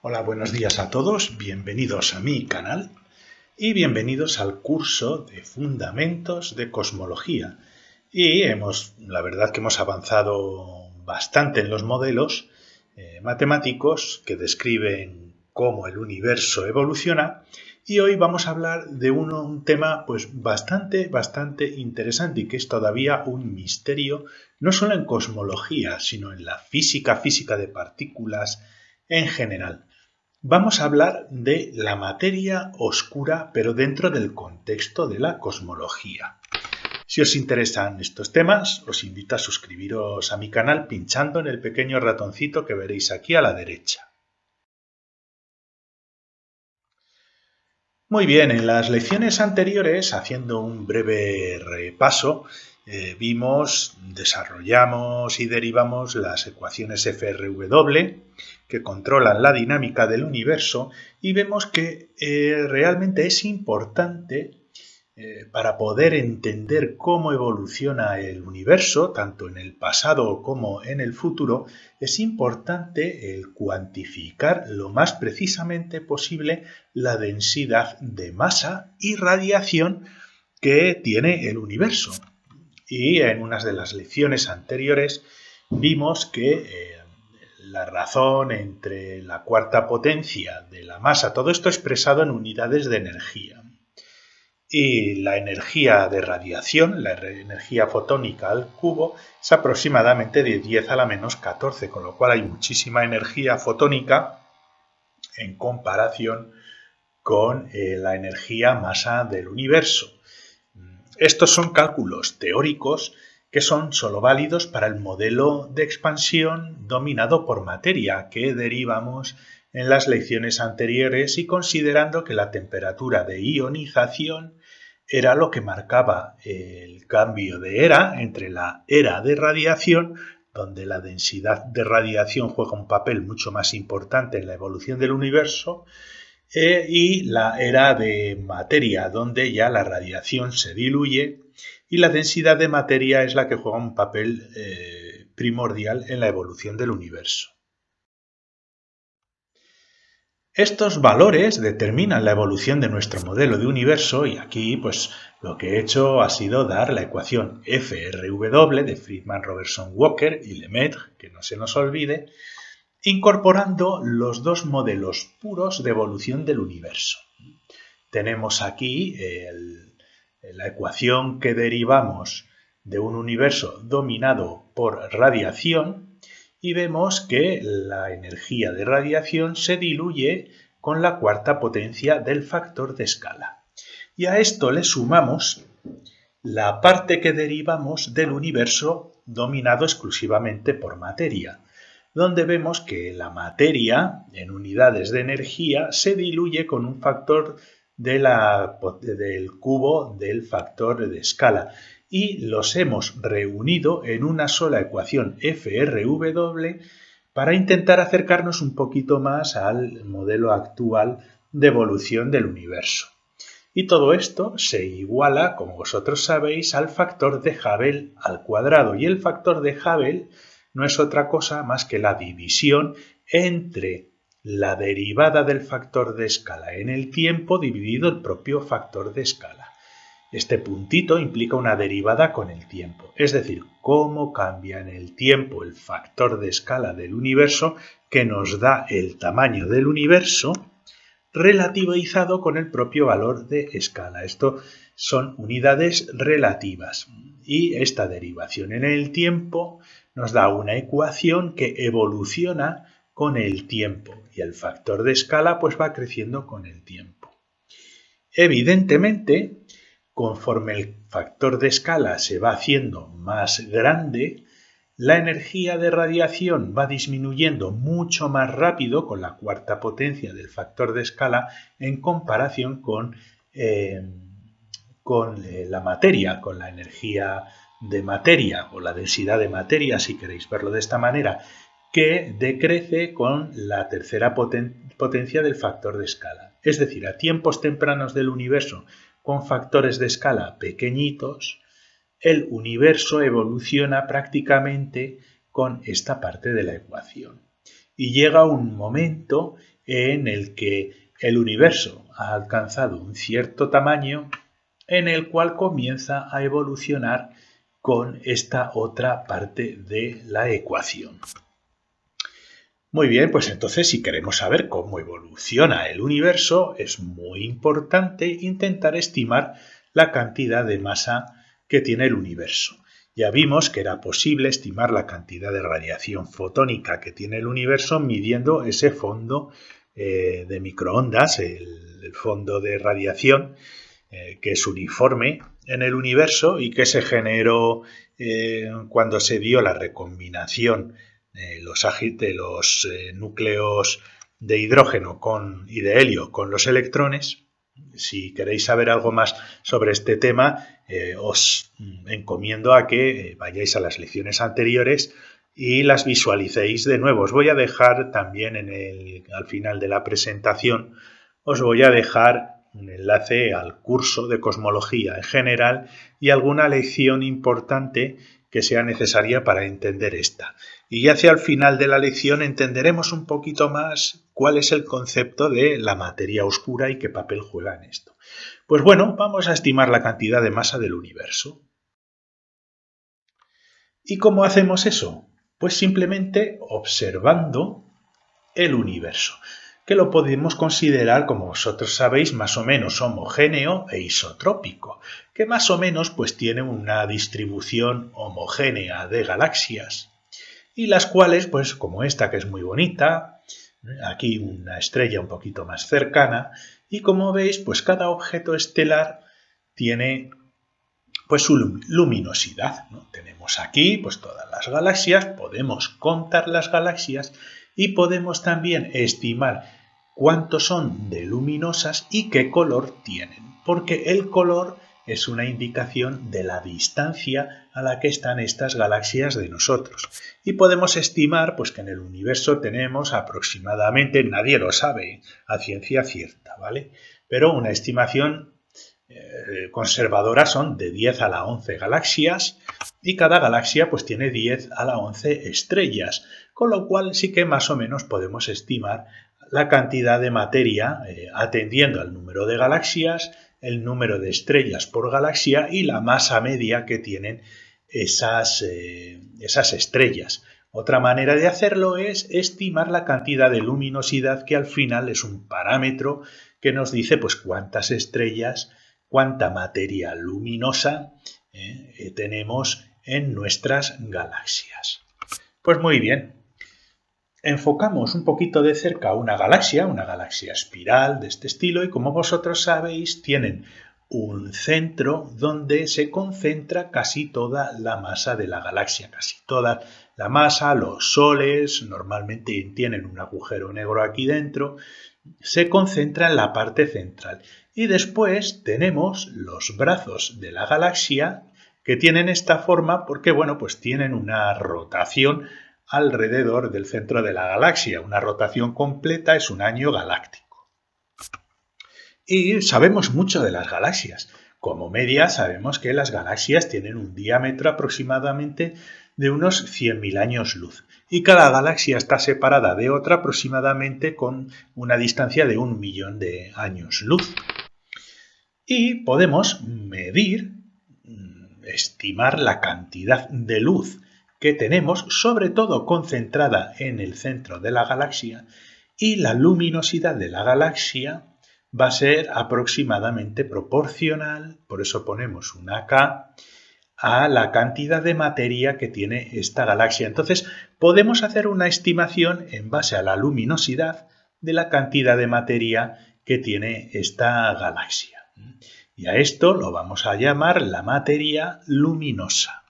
Hola, buenos días a todos, bienvenidos a mi canal y bienvenidos al curso de Fundamentos de Cosmología. Y la verdad que hemos avanzado bastante en los modelos matemáticos que describen cómo el universo evoluciona, y hoy vamos a hablar de un tema pues bastante interesante y que es todavía un misterio, no solo en cosmología, sino en la física de partículas en general. Vamos a hablar de la materia oscura, pero dentro del contexto de la cosmología. Si os interesan estos temas, os invito a suscribiros a mi canal pinchando en el pequeño ratoncito que veréis aquí a la derecha. Muy bien, en las lecciones anteriores, haciendo un breve repaso, desarrollamos y derivamos las ecuaciones FRW que controlan la dinámica del universo, y vemos que realmente es importante para poder entender cómo evoluciona el universo, tanto en el pasado como en el futuro. Es importante el cuantificar lo más precisamente posible la densidad de masa y radiación que tiene el universo. Y en unas de las lecciones anteriores vimos que la razón entre la cuarta potencia de la masa, todo esto expresado en unidades de energía, y la energía de radiación, la energía fotónica al cubo, es aproximadamente de 10 a la menos 14, con lo cual hay muchísima energía fotónica en comparación con la energía masa del universo. Estos son cálculos teóricos que son solo válidos para el modelo de expansión dominado por materia que derivamos en las lecciones anteriores, y considerando que la temperatura de ionización era lo que marcaba el cambio de era entre la era de radiación, donde la densidad de radiación juega un papel mucho más importante en la evolución del universo, y la era de materia, donde ya la radiación se diluye y la densidad de materia es la que juega un papel primordial en la evolución del universo. Estos valores determinan la evolución de nuestro modelo de universo, y aquí pues lo que he hecho ha sido dar la ecuación FRW de Friedman, Robertson, Walker y Lemaitre, que no se nos olvide, incorporando los dos modelos puros de evolución del universo. Tenemos aquí la ecuación que derivamos de un universo dominado por radiación, y vemos que la energía de radiación se diluye con la cuarta potencia del factor de escala. Y a esto le sumamos la parte que derivamos del universo dominado exclusivamente por materia, donde vemos que la materia en unidades de energía se diluye con un factor del cubo del factor de escala, y los hemos reunido en una sola ecuación FRW para intentar acercarnos un poquito más al modelo actual de evolución del universo. Y todo esto se iguala, como vosotros sabéis, al factor de Hubble al cuadrado. Y el factor de Hubble no es otra cosa más que la división entre la derivada del factor de escala en el tiempo dividido el propio factor de escala. Este puntito implica una derivada con el tiempo, es decir, cómo cambia en el tiempo el factor de escala del universo, que nos da el tamaño del universo, relativizado con el propio valor de escala. Esto son unidades relativas, y esta derivación en el tiempo nos da una ecuación que evoluciona con el tiempo, y el factor de escala pues va creciendo con el tiempo. Evidentemente, conforme el factor de escala se va haciendo más grande, la energía de radiación va disminuyendo mucho más rápido con la cuarta potencia del factor de escala en comparación con la materia, con la energía de materia o la densidad de materia, si queréis verlo de esta manera, que decrece con la tercera potencia del factor de escala. Es decir, a tiempos tempranos del universo con factores de escala pequeñitos, el universo evoluciona prácticamente con esta parte de la ecuación. Y llega un momento en el que el universo ha alcanzado un cierto tamaño en el cual comienza a evolucionar con esta otra parte de la ecuación. Muy bien, pues entonces si queremos saber cómo evoluciona el universo, es muy importante intentar estimar la cantidad de masa que tiene el universo. Ya vimos que era posible estimar la cantidad de radiación fotónica que tiene el universo midiendo ese fondo de microondas, el fondo de radiación que es uniforme en el universo y que se generó cuando se dio la recombinación de los núcleos de hidrógeno y de helio con los electrones. Si queréis saber algo más sobre este tema, os encomiendo a que vayáis a las lecciones anteriores y las visualicéis de nuevo. Os voy a dejar también al final de la presentación, os voy a dejar un enlace al curso de cosmología en general y alguna lección importante que sea necesaria para entender esta. Y hacia el final de la lección entenderemos un poquito más cuál es el concepto de la materia oscura y qué papel juega en esto. Pues bueno, vamos a estimar la cantidad de masa del universo. ¿Y cómo hacemos eso? Pues simplemente observando el universo, que lo podemos considerar, como vosotros sabéis, más o menos homogéneo e isotrópico, que más o menos pues tiene una distribución homogénea de galaxias, y las cuales, pues como esta que es muy bonita, aquí una estrella un poquito más cercana, y como veis, pues cada objeto estelar tiene pues su luminosidad, ¿no? Tenemos aquí pues todas las galaxias, podemos contar las galaxias y podemos también estimar cuántos son de luminosas y qué color tienen, porque el color es una indicación de la distancia a la que están estas galaxias de nosotros. Y podemos estimar pues que en el universo tenemos aproximadamente, nadie lo sabe a ciencia cierta, ¿vale? Pero una estimación conservadora son de 10 a la 11 galaxias y cada galaxia pues tiene 10 a la 11 estrellas, con lo cual sí que más o menos podemos estimar la cantidad de materia atendiendo al número de galaxias, el número de estrellas por galaxia y la masa media que tienen esas estrellas. Otra manera de hacerlo es estimar la cantidad de luminosidad, que al final es un parámetro que nos dice pues cuántas estrellas, cuánta materia luminosa tenemos en nuestras galaxias. Pues muy bien, enfocamos un poquito de cerca una galaxia espiral de este estilo, y como vosotros sabéis tienen un centro donde se concentra casi toda la masa de la galaxia, casi toda la masa, los soles normalmente tienen un agujero negro aquí dentro, se concentra en la parte central. Y después tenemos los brazos de la galaxia que tienen esta forma porque, bueno, pues tienen una rotación alrededor del centro de la galaxia. Una rotación completa es un año galáctico. Y sabemos mucho de las galaxias. Como media sabemos que las galaxias tienen un diámetro aproximadamente de unos 100.000 años luz. Y cada galaxia está separada de otra aproximadamente con una distancia de 1.000.000 de años luz. Y podemos medir, estimar la cantidad de luz que tenemos, sobre todo concentrada en el centro de la galaxia, y la luminosidad de la galaxia va a ser aproximadamente proporcional, por eso ponemos una K, a la cantidad de materia que tiene esta galaxia. Entonces, podemos hacer una estimación en base a la luminosidad de la cantidad de materia que tiene esta galaxia. Y a esto lo vamos a llamar la materia luminosa.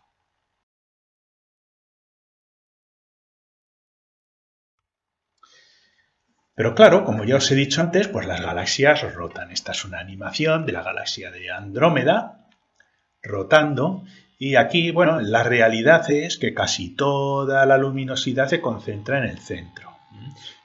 Pero claro, como ya os he dicho antes, pues las galaxias rotan. Esta es una animación de la galaxia de Andrómeda rotando, y aquí, bueno, la realidad es que casi toda la luminosidad se concentra en el centro.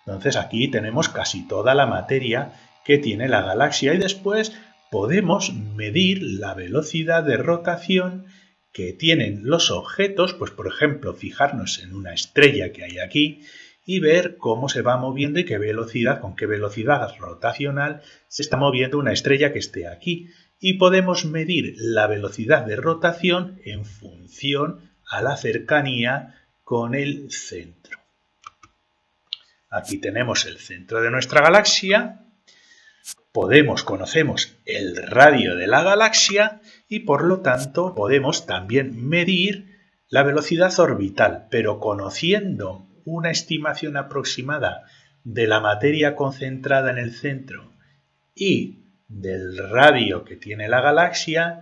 Entonces aquí tenemos casi toda la materia que tiene la galaxia, y después podemos medir la velocidad de rotación que tienen los objetos, pues por ejemplo fijarnos en una estrella que hay aquí y ver cómo se va moviendo y con qué velocidad rotacional se está moviendo una estrella que esté aquí. Y podemos medir la velocidad de rotación en función a la cercanía con el centro. Aquí tenemos el centro de nuestra galaxia. Conocemos el radio de la galaxia y por lo tanto podemos también medir la velocidad orbital, pero conociendo una estimación aproximada de la materia concentrada en el centro y del radio que tiene la galaxia,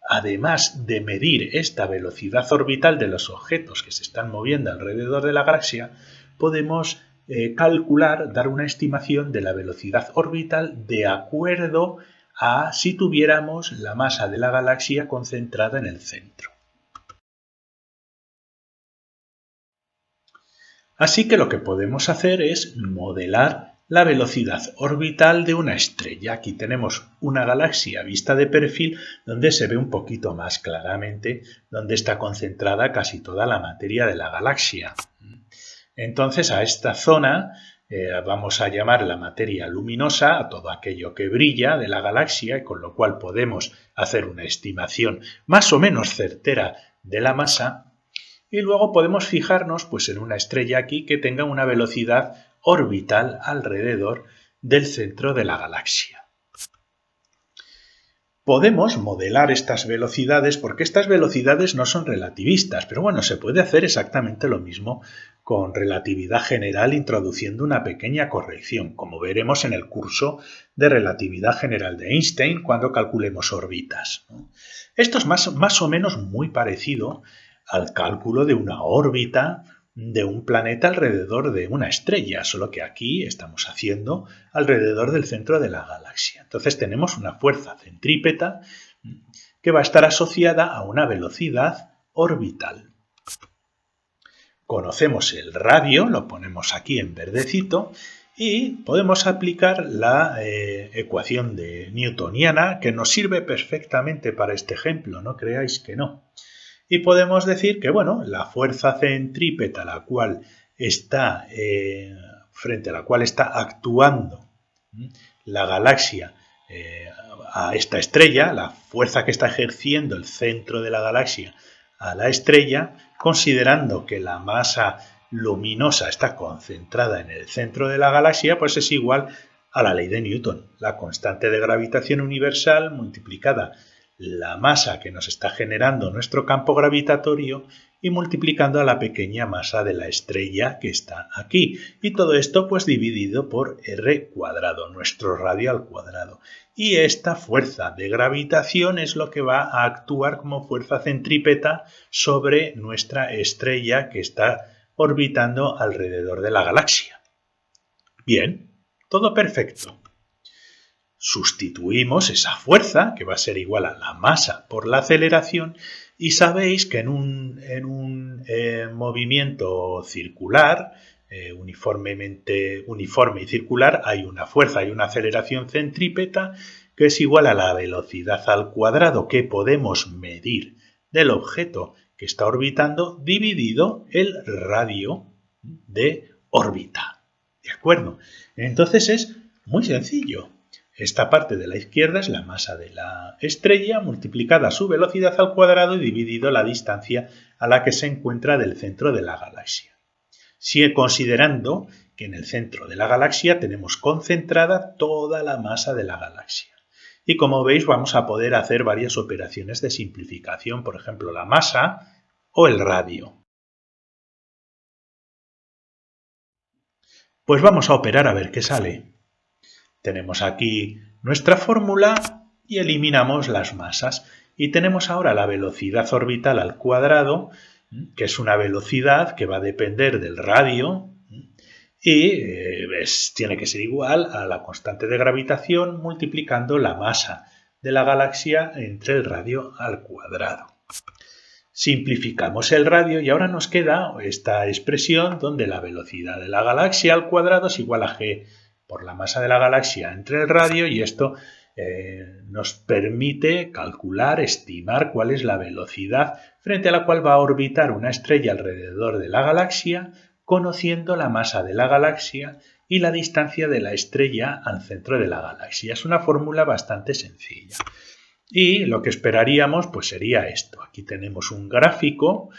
además de medir esta velocidad orbital de los objetos que se están moviendo alrededor de la galaxia, podemos dar una estimación de la velocidad orbital de acuerdo a si tuviéramos la masa de la galaxia concentrada en el centro. Así que lo que podemos hacer es modelar la velocidad orbital de una estrella. Aquí tenemos una galaxia vista de perfil donde se ve un poquito más claramente donde está concentrada casi toda la materia de la galaxia. Entonces a esta zona vamos a llamar la materia luminosa a todo aquello que brilla de la galaxia y con lo cual podemos hacer una estimación más o menos certera de la masa. Y luego podemos fijarnos pues, en una estrella aquí que tenga una velocidad orbital alrededor del centro de la galaxia. Podemos modelar estas velocidades porque estas velocidades no son relativistas, pero bueno, se puede hacer exactamente lo mismo con relatividad general introduciendo una pequeña corrección, como veremos en el curso de relatividad general de Einstein cuando calculemos órbitas. Esto es más o menos muy parecido al cálculo de una órbita de un planeta alrededor de una estrella, solo que aquí estamos haciendo alrededor del centro de la galaxia. Entonces tenemos una fuerza centrípeta que va a estar asociada a una velocidad orbital. Conocemos el radio, lo ponemos aquí en verdecito, y podemos aplicar la ecuación de newtoniana que nos sirve perfectamente para este ejemplo, no creáis que no. Y podemos decir que, bueno, la fuerza centrípeta frente a la cual está actuando la galaxia a esta estrella, la fuerza que está ejerciendo el centro de la galaxia a la estrella, considerando que la masa luminosa está concentrada en el centro de la galaxia, pues es igual a la ley de Newton, la constante de gravitación universal multiplicada la masa que nos está generando nuestro campo gravitatorio y multiplicando a la pequeña masa de la estrella que está aquí. Y todo esto pues dividido por r cuadrado, nuestro radio al cuadrado. Y esta fuerza de gravitación es lo que va a actuar como fuerza centrípeta sobre nuestra estrella que está orbitando alrededor de la galaxia. Bien, todo perfecto. Sustituimos esa fuerza, que va a ser igual a la masa por la aceleración, y sabéis que en un movimiento circular, uniforme y circular, hay una fuerza y una aceleración centrípeta que es igual a la velocidad al cuadrado que podemos medir del objeto que está orbitando dividido el radio de órbita. ¿De acuerdo? Entonces es muy sencillo. Esta parte de la izquierda es la masa de la estrella multiplicada su velocidad al cuadrado y dividido la distancia a la que se encuentra del centro de la galaxia. Sigue considerando que en el centro de la galaxia tenemos concentrada toda la masa de la galaxia. Y como veis vamos a poder hacer varias operaciones de simplificación, por ejemplo la masa o el radio. Pues vamos a operar a ver qué sale. Tenemos aquí nuestra fórmula y eliminamos las masas. Y tenemos ahora la velocidad orbital al cuadrado, que es una velocidad que va a depender del radio y tiene que ser igual a la constante de gravitación multiplicando la masa de la galaxia entre el radio al cuadrado. Simplificamos el radio y ahora nos queda esta expresión donde la velocidad de la galaxia al cuadrado es igual a g por la masa de la galaxia entre el radio y esto nos permite calcular, estimar cuál es la velocidad frente a la cual va a orbitar una estrella alrededor de la galaxia conociendo la masa de la galaxia y la distancia de la estrella al centro de la galaxia. Es una fórmula bastante sencilla. Y lo que esperaríamos pues sería esto. Aquí tenemos un gráfico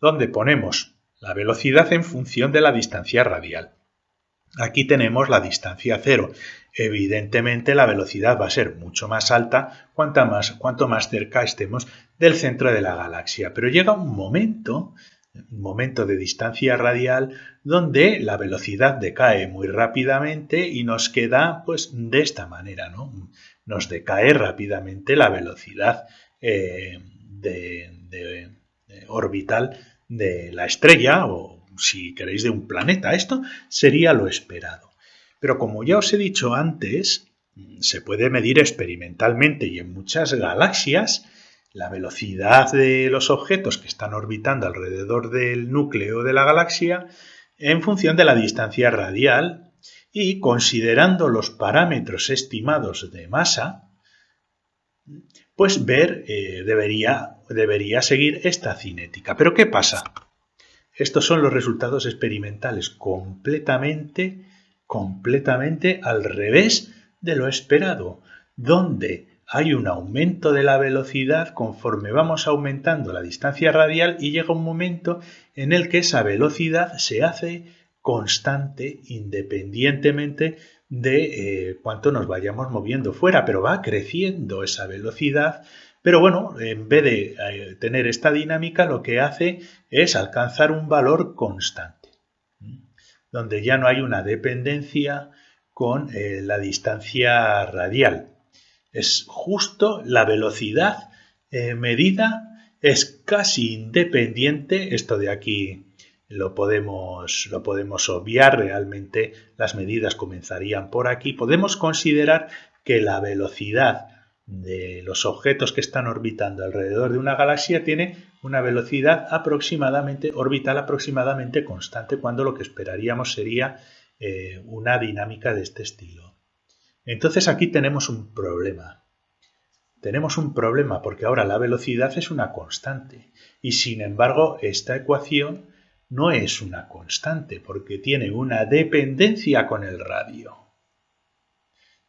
donde ponemos la velocidad en función de la distancia radial. Aquí tenemos la distancia cero. Evidentemente la velocidad va a ser mucho más alta cuanto más cerca estemos del centro de la galaxia. Pero llega un momento de distancia radial donde la velocidad decae muy rápidamente y nos queda pues de esta manera, ¿no? Nos decae rápidamente la velocidad orbital de la estrella o, si queréis, de un planeta. Esto sería lo esperado. Pero como ya os he dicho antes, se puede medir experimentalmente y en muchas galaxias la velocidad de los objetos que están orbitando alrededor del núcleo de la galaxia en función de la distancia radial y considerando los parámetros estimados de masa, pues debería seguir esta cinética. ¿Pero qué pasa? Estos son los resultados experimentales completamente al revés de lo esperado, donde hay un aumento de la velocidad conforme vamos aumentando la distancia radial y llega un momento en el que esa velocidad se hace constante independientemente de cuánto nos vayamos moviendo fuera, pero va creciendo esa velocidad. Pero bueno, en vez de tener esta dinámica, lo que hace es alcanzar un valor constante, donde ya no hay una dependencia con la distancia radial. Es justo la velocidad medida, es casi independiente. Esto de aquí lo podemos obviar, realmente las medidas comenzarían por aquí. Podemos considerar que la velocidad de los objetos que están orbitando alrededor de una galaxia tiene una velocidad orbital aproximadamente constante, cuando lo que esperaríamos sería una dinámica de este estilo. Entonces aquí tenemos un problema. Tenemos un problema porque ahora la velocidad es una constante y sin embargo esta ecuación no es una constante porque tiene una dependencia con el radio.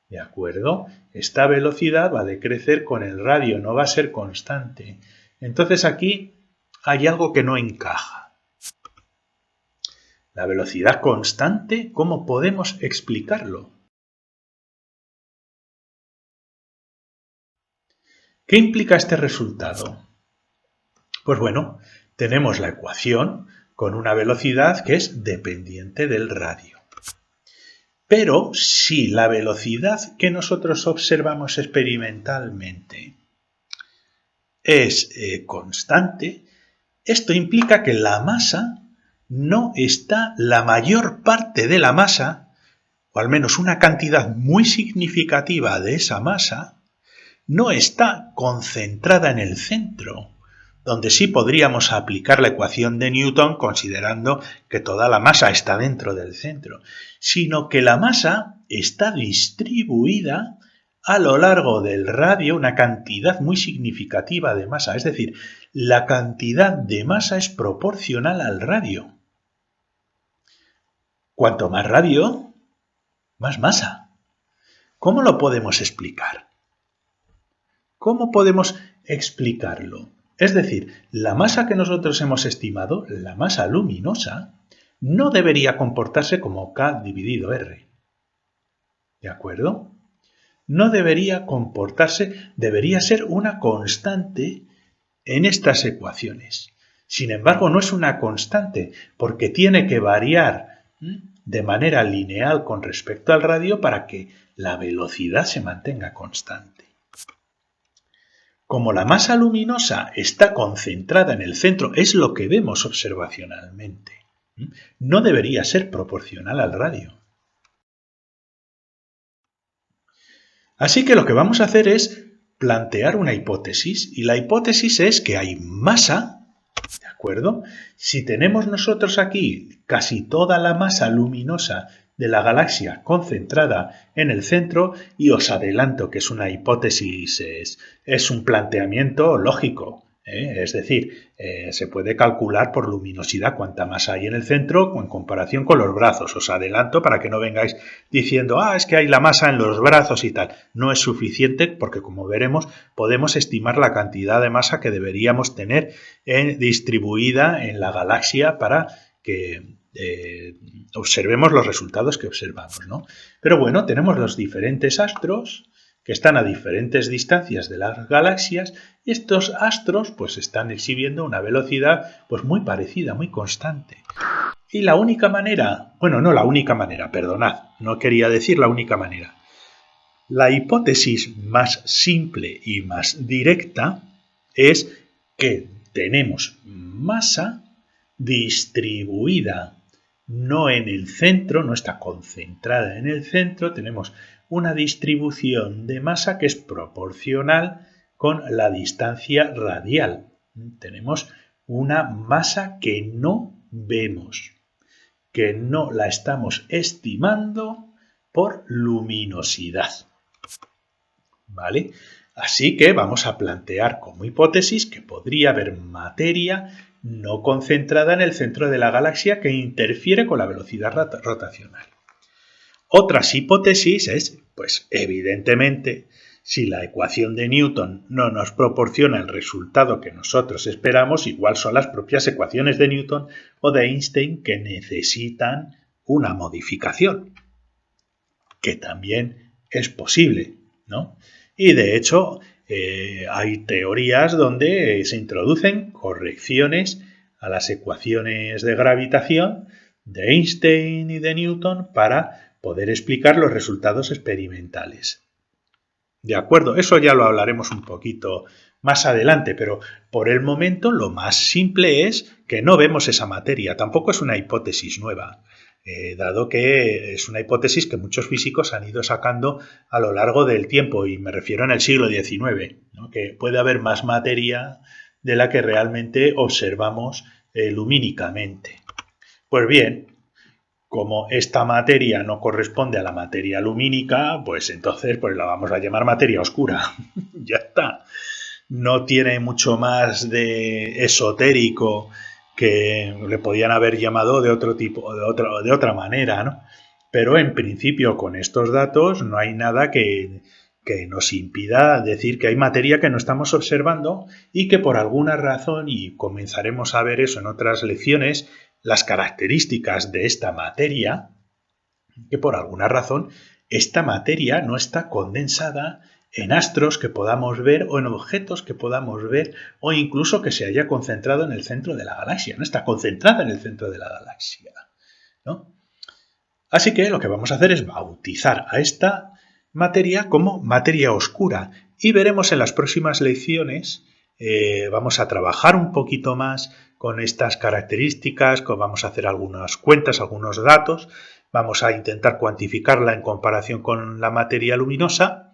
¿De acuerdo? Esta velocidad va a decrecer con el radio, no va a ser constante. Entonces aquí hay algo que no encaja. La velocidad constante, ¿cómo podemos explicarlo? ¿Qué implica este resultado? Pues bueno, tenemos la ecuación con una velocidad que es dependiente del radio. Pero si la velocidad que nosotros observamos experimentalmente es constante, esto implica que la mayor parte de la masa, o al menos una cantidad muy significativa de esa masa, no está concentrada en el centro, donde sí podríamos aplicar la ecuación de Newton considerando que toda la masa está dentro del centro, sino que la masa está distribuida a lo largo del radio, una cantidad muy significativa de masa, es decir, la cantidad de masa es proporcional al radio. Cuanto más radio, más masa. ¿Cómo lo podemos explicar? ¿Cómo podemos explicarlo? Es decir, la masa que nosotros hemos estimado, la masa luminosa, no debería comportarse como K dividido R. ¿De acuerdo? No debería comportarse, debería ser una constante en estas ecuaciones. Sin embargo, no es una constante porque tiene que variar de manera lineal con respecto al radio para que la velocidad se mantenga constante. Como la masa luminosa está concentrada en el centro, es lo que vemos observacionalmente, no debería ser proporcional al radio. Así que lo que vamos a hacer es plantear una hipótesis, y la hipótesis es que hay masa, ¿de acuerdo? Si tenemos nosotros aquí casi toda la masa luminosa de la galaxia concentrada en el centro, y os adelanto que es una hipótesis, es un planteamiento lógico, Es decir, se puede calcular por luminosidad cuánta masa hay en el centro en comparación con los brazos. Os adelanto para que no vengáis diciendo, es que hay la masa en los brazos y tal. No es suficiente porque, como veremos, podemos estimar la cantidad de masa que deberíamos tener distribuida en la galaxia para que observemos los resultados que observamos, ¿no? Pero bueno, tenemos los diferentes astros que están a diferentes distancias de las galaxias, y estos astros pues están exhibiendo una velocidad pues muy parecida, muy constante. Y la única manera, bueno, no la única manera, perdonad, no quería decir la única manera. La hipótesis más simple y más directa es que tenemos masa distribuida, no en el centro, no está concentrada en el centro, tenemos una distribución de masa que es proporcional con la distancia radial. Tenemos una masa que no vemos, que no la estamos estimando por luminosidad. ¿Vale? Así que vamos a plantear como hipótesis que podría haber materia no concentrada en el centro de la galaxia que interfiere con la velocidad rotacional. Otras hipótesis es, pues evidentemente, si la ecuación de Newton no nos proporciona el resultado que nosotros esperamos, igual son las propias ecuaciones de Newton o de Einstein que necesitan una modificación, que también es posible, ¿no? Y de hecho hay teorías donde se introducen correcciones a las ecuaciones de gravitación de Einstein y de Newton para poder explicar los resultados experimentales. De acuerdo, eso ya lo hablaremos un poquito más adelante, pero por el momento lo más simple es que no vemos esa materia, tampoco es una hipótesis nueva. Dado que es una hipótesis que muchos físicos han ido sacando a lo largo del tiempo, y me refiero en el siglo XIX, ¿no? Que puede haber más materia de la que realmente observamos lumínicamente. Pues bien, como esta materia no corresponde a la materia lumínica, pues entonces pues la vamos a llamar materia oscura. Ya está. No tiene mucho más de esotérico que le podían haber llamado de otro tipo, de otra manera, ¿no? Pero en principio con estos datos no hay nada que nos impida decir que hay materia que no estamos observando y que por alguna razón, y comenzaremos a ver eso en otras lecciones, las características de esta materia, que por alguna razón esta materia no está condensada en astros que podamos ver o en objetos que podamos ver o incluso que se haya concentrado en el centro de la galaxia. No está concentrada en el centro de la galaxia, ¿no? Así que lo que vamos a hacer es bautizar a esta materia como materia oscura y veremos en las próximas lecciones, vamos a trabajar un poquito más con estas características, vamos a hacer algunas cuentas, algunos datos, vamos a intentar cuantificarla en comparación con la materia luminosa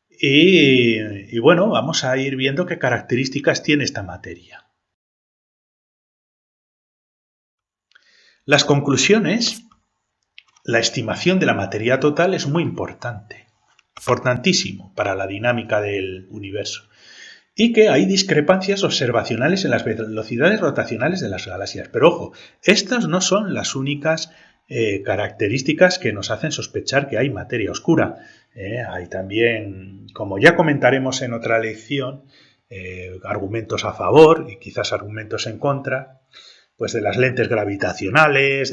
y bueno, vamos a ir viendo qué características tiene esta materia. Las conclusiones. La estimación de la materia total es muy importante, importantísimo para la dinámica del universo, y que hay discrepancias observacionales en las velocidades rotacionales de las galaxias. Pero ojo, estas no son las únicas características que nos hacen sospechar que hay materia oscura. Hay también, como ya comentaremos en otra lección, argumentos a favor y quizás argumentos en contra, pues de las lentes gravitacionales,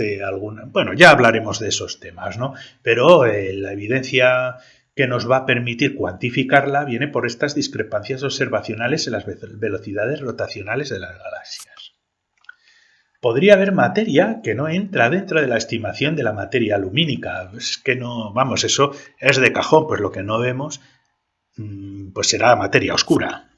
bueno, ya hablaremos de esos temas, ¿no? Pero la evidencia que nos va a permitir cuantificarla viene por estas discrepancias observacionales en las velocidades rotacionales de las galaxias. Podría haber materia que no entra dentro de la estimación de la materia lumínica. Es que no, vamos, eso es de cajón, pues lo que no vemos pues será materia oscura.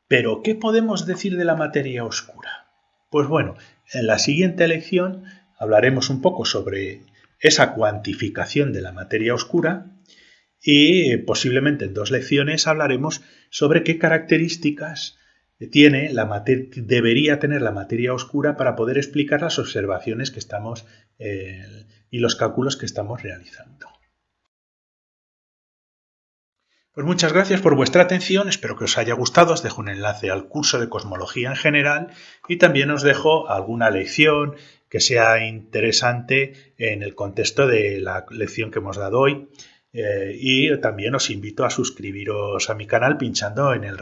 Pero, ¿qué podemos decir de la materia oscura? Pues bueno, en la siguiente lección hablaremos un poco sobre esa cuantificación de la materia oscura y posiblemente en 2 lecciones hablaremos sobre qué características debería tener la materia oscura para poder explicar las observaciones que estamos y los cálculos que estamos realizando. Pues muchas gracias por vuestra atención, espero que os haya gustado, os dejo un enlace al curso de cosmología en general y también os dejo alguna lección que sea interesante en el contexto de la lección que hemos dado hoy y también os invito a suscribiros a mi canal pinchando en el